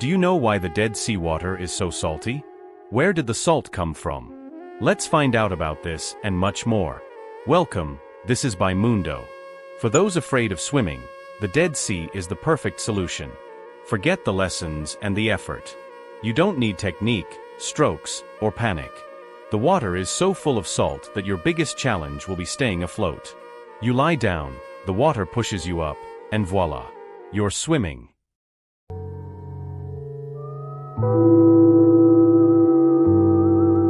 Do you know why the Dead Sea water is so salty? Where did the salt come from? Let's find out about this and much more. Welcome, this is by MUNDO. For those afraid of swimming, the Dead Sea is the perfect solution. Forget the lessons and the effort. You don't need technique, strokes, or panic. The water is so full of salt that your biggest challenge will be staying afloat. You lie down, the water pushes you up, and voila, you're swimming.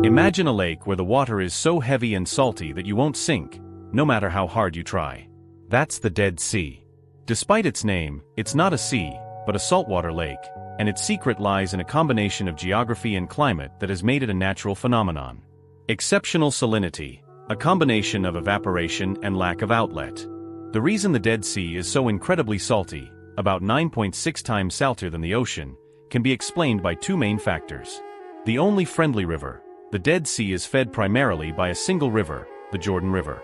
Imagine a lake where the water is so heavy and salty that you won't sink, no matter how hard you try. That's the Dead Sea. Despite its name, it's not a sea, but a saltwater lake, and its secret lies in a combination of geography and climate that has made it a natural phenomenon. Exceptional salinity, a combination of evaporation and lack of outlet. The reason the Dead Sea is so incredibly salty, about 9.6 times saltier than the ocean, can be explained by two main factors. The only friendly river, the Dead Sea, is fed primarily by a single river, the Jordan River.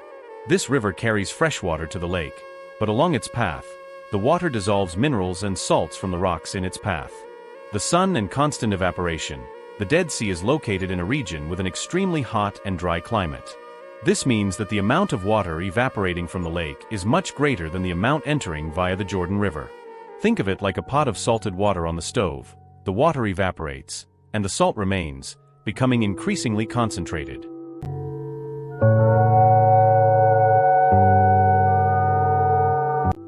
This river carries fresh water to the lake, but along its path, the water dissolves minerals and salts from the rocks in its path. The sun and constant evaporation, the Dead Sea is located in a region with an extremely hot and dry climate. This means that the amount of water evaporating from the lake is much greater than the amount entering via the Jordan River. Think of it like a pot of salted water on the stove. The water evaporates, and the salt remains, becoming increasingly concentrated.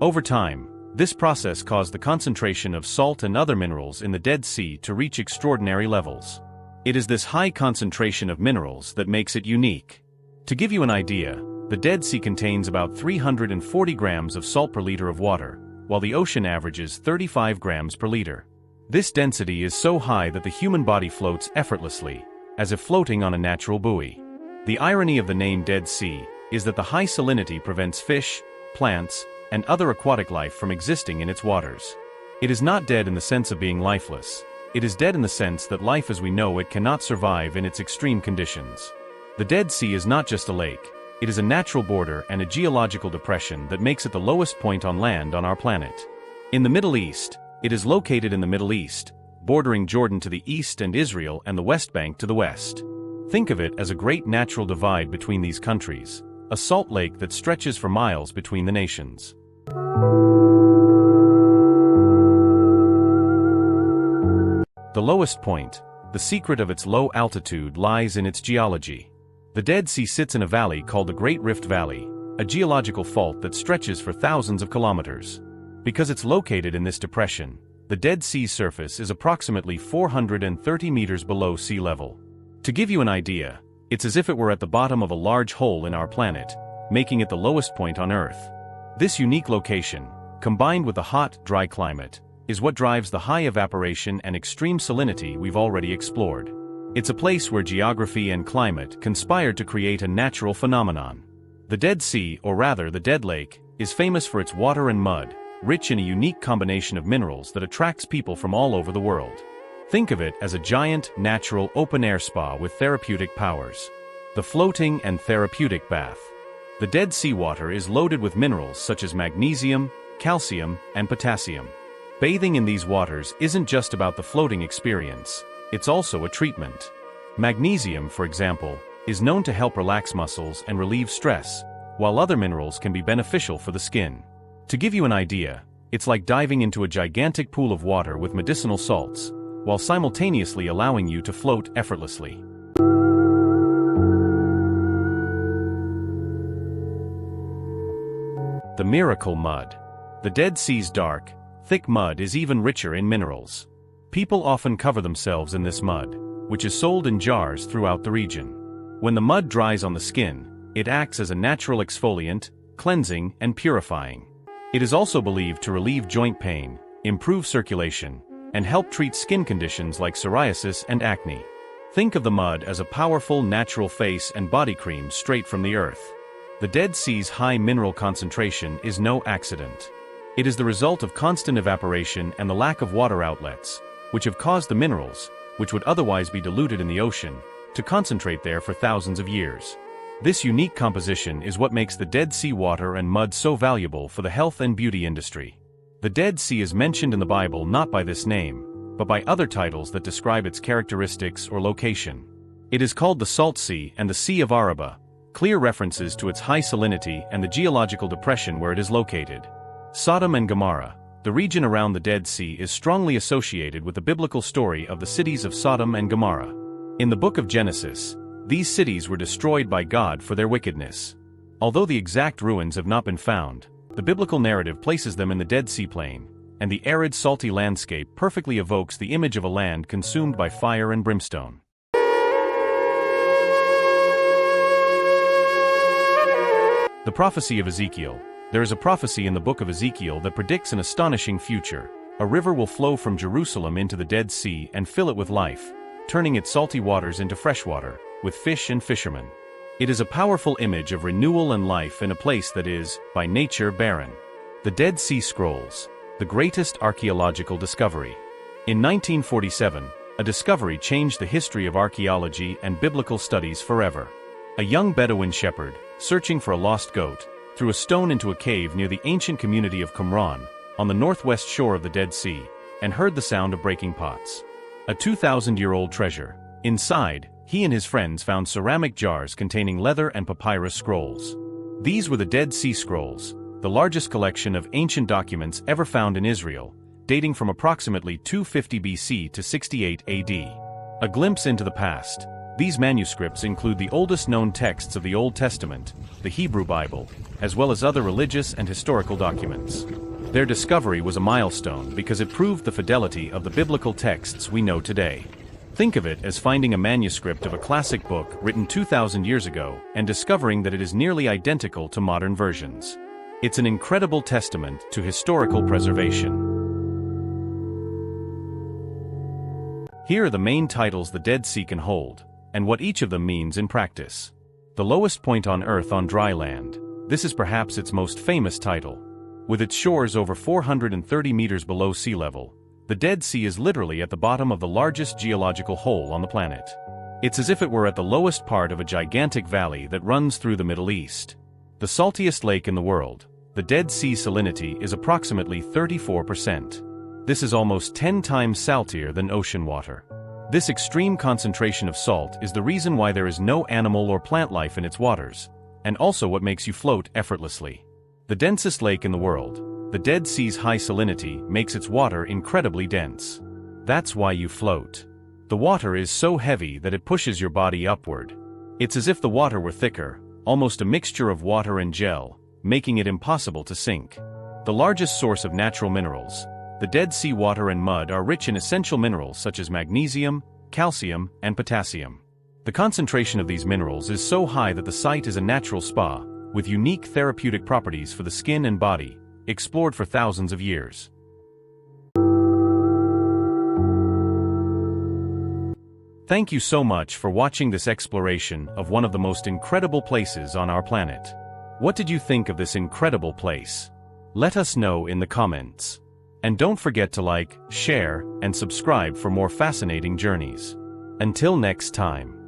Over time, this process caused the concentration of salt and other minerals in the Dead Sea to reach extraordinary levels. It is this high concentration of minerals that makes it unique. To give you an idea, the Dead Sea contains about 340 grams of salt per liter of water, while the ocean averages 35 grams per liter. This density is so high that the human body floats effortlessly, as if floating on a natural buoy. The irony of the name Dead Sea is that the high salinity prevents fish, plants, and other aquatic life from existing in its waters. It is not dead in the sense of being lifeless. It is dead in the sense that life as we know it cannot survive in its extreme conditions. The Dead Sea is not just a lake. It is a natural border and a geological depression that makes it the lowest point on land on our planet. In the Middle East, it is located in the Middle East, bordering Jordan to the east and Israel and the West Bank to the west. Think of it as a great natural divide between these countries, a salt lake that stretches for miles between the nations. The lowest point, the secret of its low altitude, lies in its geology. The Dead Sea sits in a valley called the Great Rift Valley, a geological fault that stretches for thousands of kilometers. Because it's located in this depression, the Dead Sea's surface is approximately 430 meters below sea level. To give you an idea, it's as if it were at the bottom of a large hole in our planet, making it the lowest point on Earth. This unique location, combined with the hot, dry climate, is what drives the high evaporation and extreme salinity we've already explored. It's a place where geography and climate conspired to create a natural phenomenon. The Dead Sea, or rather the Dead Lake, is famous for its water and mud, rich in a unique combination of minerals that attracts people from all over the world. Think of it as a giant, natural, open-air spa with therapeutic powers. The floating and therapeutic bath. The Dead Sea water is loaded with minerals such as magnesium, calcium, and potassium. Bathing in these waters isn't just about the floating experience, it's also a treatment. Magnesium, for example, is known to help relax muscles and relieve stress, while other minerals can be beneficial for the skin. To give you an idea, it's like diving into a gigantic pool of water with medicinal salts, while simultaneously allowing you to float effortlessly. The miracle mud. The Dead Sea's dark, thick mud is even richer in minerals. People often cover themselves in this mud, which is sold in jars throughout the region. When the mud dries on the skin, it acts as a natural exfoliant, cleansing, and purifying. It is also believed to relieve joint pain, improve circulation, and help treat skin conditions like psoriasis and acne. Think of the mud as a powerful natural face and body cream straight from the earth. The Dead Sea's high mineral concentration is no accident. It is the result of constant evaporation and the lack of water outlets, which have caused the minerals, which would otherwise be diluted in the ocean, to concentrate there for thousands of years. This unique composition is what makes the Dead Sea water and mud so valuable for the health and beauty industry. The Dead Sea is mentioned in the Bible not by this name, but by other titles that describe its characteristics or location. It is called the Salt Sea and the Sea of Araba, clear references to its high salinity and the geological depression where it is located. Sodom and Gomorrah. The region around the Dead Sea is strongly associated with the biblical story of the cities of Sodom and Gomorrah. In the book of Genesis, these cities were destroyed by God for their wickedness. Although the exact ruins have not been found, the biblical narrative places them in the Dead Sea plain, and the arid salty landscape perfectly evokes the image of a land consumed by fire and brimstone. The prophecy of Ezekiel. There is a prophecy in the book of Ezekiel that predicts an astonishing future. A river will flow from Jerusalem into the Dead Sea and fill it with life, turning its salty waters into fresh water, with fish and fishermen. It is a powerful image of renewal and life in a place that is, by nature, barren. The Dead Sea Scrolls, the greatest archaeological discovery. In 1947, a discovery changed the history of archaeology and biblical studies forever. A young Bedouin shepherd, searching for a lost goat, threw a stone into a cave near the ancient community of Qumran, on the northwest shore of the Dead Sea, and heard the sound of breaking pots. A 2,000-year-old treasure. Inside, he and his friends found ceramic jars containing leather and papyrus scrolls. These were the Dead Sea Scrolls, the largest collection of ancient documents ever found in Israel, dating from approximately 250 BC to 68 AD. A glimpse into the past. These manuscripts include the oldest known texts of the Old Testament, the Hebrew Bible, as well as other religious and historical documents. Their discovery was a milestone because it proved the fidelity of the biblical texts we know today. Think of it as finding a manuscript of a classic book written 2,000 years ago and discovering that it is nearly identical to modern versions. It's an incredible testament to historical preservation. Here are the main titles the Dead Sea can hold, and what each of them means in practice. The lowest point on Earth on dry land. This is perhaps its most famous title. With its shores over 430 meters below sea level, the Dead Sea is literally at the bottom of the largest geological hole on the planet. It's as if it were at the lowest part of a gigantic valley that runs through the Middle East. The saltiest lake in the world, the Dead Sea salinity is approximately 34%. This is almost 10 times saltier than ocean water. This extreme concentration of salt is the reason why there is no animal or plant life in its waters, and also what makes you float effortlessly. The densest lake in the world, the Dead Sea's high salinity makes its water incredibly dense. That's why you float. The water is so heavy that it pushes your body upward. It's as if the water were thicker, almost a mixture of water and gel, making it impossible to sink. The largest source of natural minerals, the Dead Sea water and mud are rich in essential minerals such as magnesium, calcium, and potassium. The concentration of these minerals is so high that the site is a natural spa, with unique therapeutic properties for the skin and body, explored for thousands of years. Thank you so much for watching this exploration of one of the most incredible places on our planet. What did you think of this incredible place? Let us know in the comments. And don't forget to like, share, and subscribe for more fascinating journeys. Until next time.